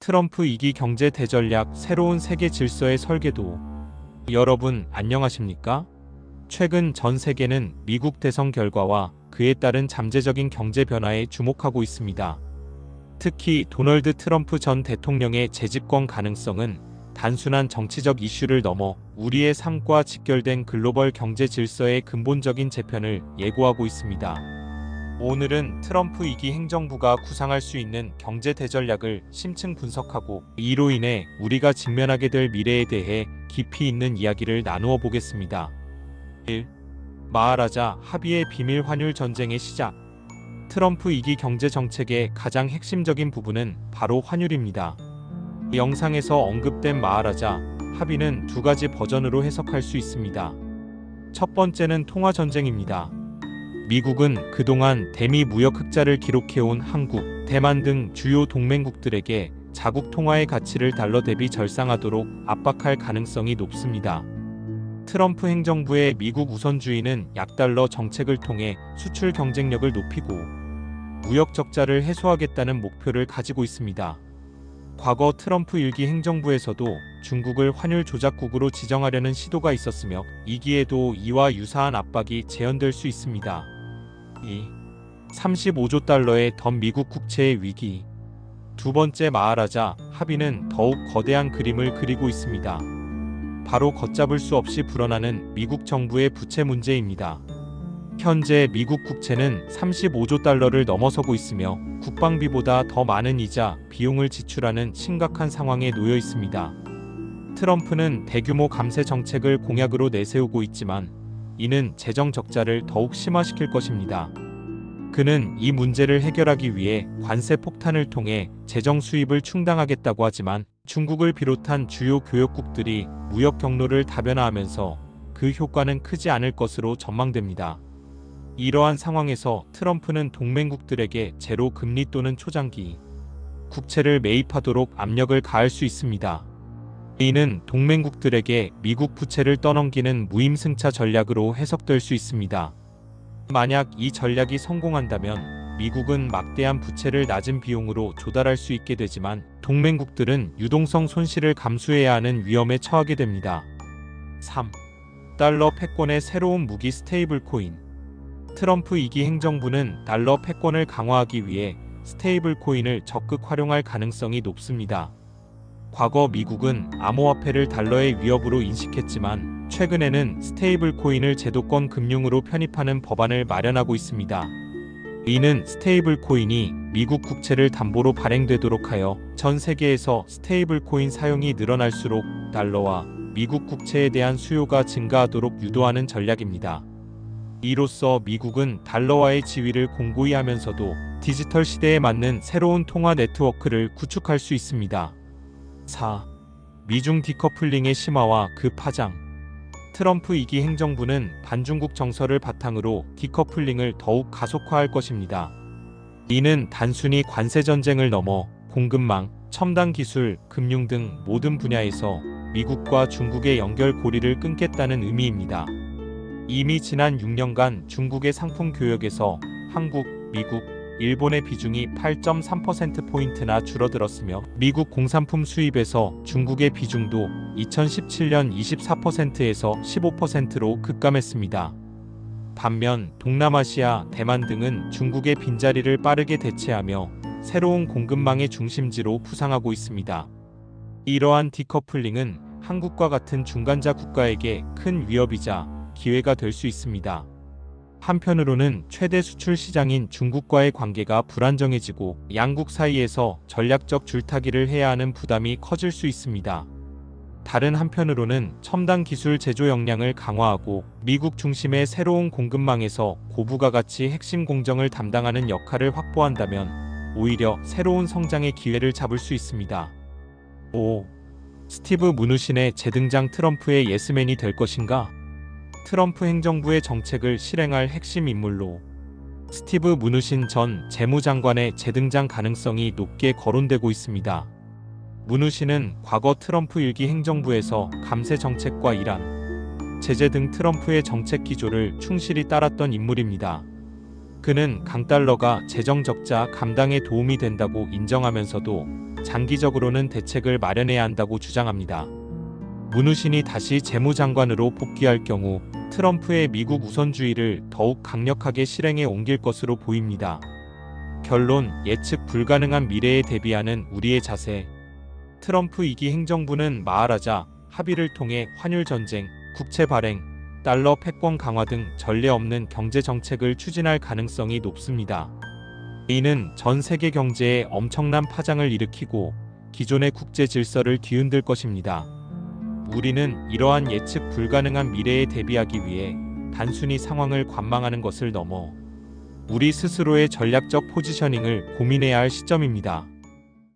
트럼프 2기 경제 대전략 새로운 세계 질서의 설계도. 여러분 안녕하십니까? 최근 전 세계는 미국 대선 결과와 그에 따른 잠재적인 경제 변화에 주목하고 있습니다. 특히 도널드 트럼프 전 대통령의 재집권 가능성은 단순한 정치적 이슈를 넘어 우리의 삶과 직결된 글로벌 경제 질서의 근본적인 재편을 예고하고 있습니다. 오늘은 트럼프 2기 행정부가 구상할 수 있는 경제 대전략을 심층 분석하고 이로 인해 우리가 직면하게 될 미래에 대해 깊이 있는 이야기를 나누어 보겠습니다. 1. 마하라자 합의의 비밀 환율 전쟁의 시작. 트럼프 2기 경제 정책의 가장 핵심적인 부분은 바로 환율입니다. 영상에서 언급된 마하라자 합의는 두 가지 버전으로 해석할 수 있습니다. 첫 번째는 통화 전쟁입니다. 미국은 그동안 대미 무역 흑자를 기록해온 한국, 대만 등 주요 동맹국들에게 자국 통화의 가치를 달러 대비 절상하도록 압박할 가능성이 높습니다. 트럼프 행정부의 미국 우선주의는 약달러 정책을 통해 수출 경쟁력을 높이고 무역 적자를 해소하겠다는 목표를 가지고 있습니다. 과거 트럼프 1기 행정부에서도 중국을 환율 조작국으로 지정하려는 시도가 있었으며 2기에도 이와 유사한 압박이 재현될 수 있습니다. 2. 35조 달러의 던 미국 국채의 위기. 두 번째 마하라자 합의는 더욱 거대한 그림을 그리고 있습니다. 바로 걷잡을 수 없이 불어나는 미국 정부의 부채 문제입니다. 현재 미국 국채는 35조 달러를 넘어서고 있으며 국방비보다 더 많은 이자, 비용을 지출하는 심각한 상황에 놓여 있습니다. 트럼프는 대규모 감세 정책을 공약으로 내세우고 있지만 이는 재정 적자를 더욱 심화시킬 것입니다. 그는 이 문제를 해결하기 위해 관세 폭탄을 통해 재정 수입을 충당하겠다고 하지만 중국을 비롯한 주요 교역국들이 무역 경로를 다변화하면서 그 효과는 크지 않을 것으로 전망됩니다. 이러한 상황에서 트럼프는 동맹국들에게 제로 금리 또는 초장기 국채를 매입하도록 압력을 가할 수 있습니다. 이는 동맹국들에게 미국 부채를 떠넘기는 무임승차 전략으로 해석될 수 있습니다. 만약 이 전략이 성공한다면 미국은 막대한 부채를 낮은 비용으로 조달할 수 있게 되지만 동맹국들은 유동성 손실을 감수해야 하는 위험에 처하게 됩니다. 3. 달러 패권의 새로운 무기 스테이블 코인. 트럼프 2기 행정부는 달러 패권을 강화하기 위해 스테이블 코인을 적극 활용할 가능성이 높습니다. 과거 미국은 암호화폐를 달러의 위협으로 인식했지만 최근에는 스테이블 코인을 제도권 금융으로 편입하는 법안을 마련하고 있습니다. 이는 스테이블 코인이 미국 국채를 담보로 발행되도록 하여 전 세계에서 스테이블 코인 사용이 늘어날수록 달러와 미국 국채에 대한 수요가 증가하도록 유도하는 전략입니다. 이로써 미국은 달러와의 지위를 공고히 하면서도 디지털 시대에 맞는 새로운 통화 네트워크를 구축할 수 있습니다. 4. 미중 디커플링의 심화와 그 파장. 트럼프 2기 행정부는 반중국 정서를 바탕으로 디커플링을 더욱 가속화할 것입니다. 이는 단순히 관세 전쟁을 넘어 공급망, 첨단 기술, 금융 등 모든 분야에서 미국과 중국의 연결고리를 끊겠다는 의미입니다. 이미 지난 6년간 중국의 상품 교역에서 한국, 미국, 일본의 비중이 8.3%포인트나 줄어들었으며 미국 공산품 수입에서 중국의 비중도 2017년 24%에서 15%로 급감했습니다. 반면 동남아시아, 대만 등은 중국의 빈자리를 빠르게 대체하며 새로운 공급망의 중심지로 부상하고 있습니다. 이러한 디커플링은 한국과 같은 중간자 국가에게 큰 위협이자 기회가 될 수 있습니다. 한편으로는 최대 수출 시장인 중국과의 관계가 불안정해지고 양국 사이에서 전략적 줄타기를 해야 하는 부담이 커질 수 있습니다. 다른 한편으로는 첨단 기술 제조 역량을 강화하고 미국 중심의 새로운 공급망에서 고부가 가치 핵심 공정을 담당하는 역할을 확보한다면 오히려 새로운 성장의 기회를 잡을 수 있습니다. 5. 스티브 무누신의 재등장 트럼프의 예스맨이 될 것인가? 트럼프 행정부의 정책을 실행할 핵심 인물로 스티브 무누신 전 재무장관의 재등장 가능성이 높게 거론되고 있습니다. 무누신은 과거 트럼프 1기 행정부에서 감세 정책과 이란, 제재 등 트럼프의 정책 기조를 충실히 따랐던 인물입니다. 그는 강달러가 재정 적자 감당에 도움이 된다고 인정하면서도 장기적으로는 대책을 마련해야 한다고 주장합니다. 문우신이 다시 재무장관으로 복귀할 경우 트럼프의 미국 우선주의를 더욱 강력하게 실행에 옮길 것으로 보입니다. 결론, 예측 불가능한 미래에 대비하는 우리의 자세. 트럼프 2기 행정부는 마하라자 합의를 통해 환율 전쟁, 국채 발행, 달러 패권 강화 등 전례 없는 경제 정책을 추진할 가능성이 높습니다. 이는 전 세계 경제에 엄청난 파장을 일으키고 기존의 국제 질서를 뒤흔들 것입니다. 우리는 이러한 예측 불가능한 미래에 대비하기 위해 단순히 상황을 관망하는 것을 넘어 우리 스스로의 전략적 포지셔닝을 고민해야 할 시점입니다.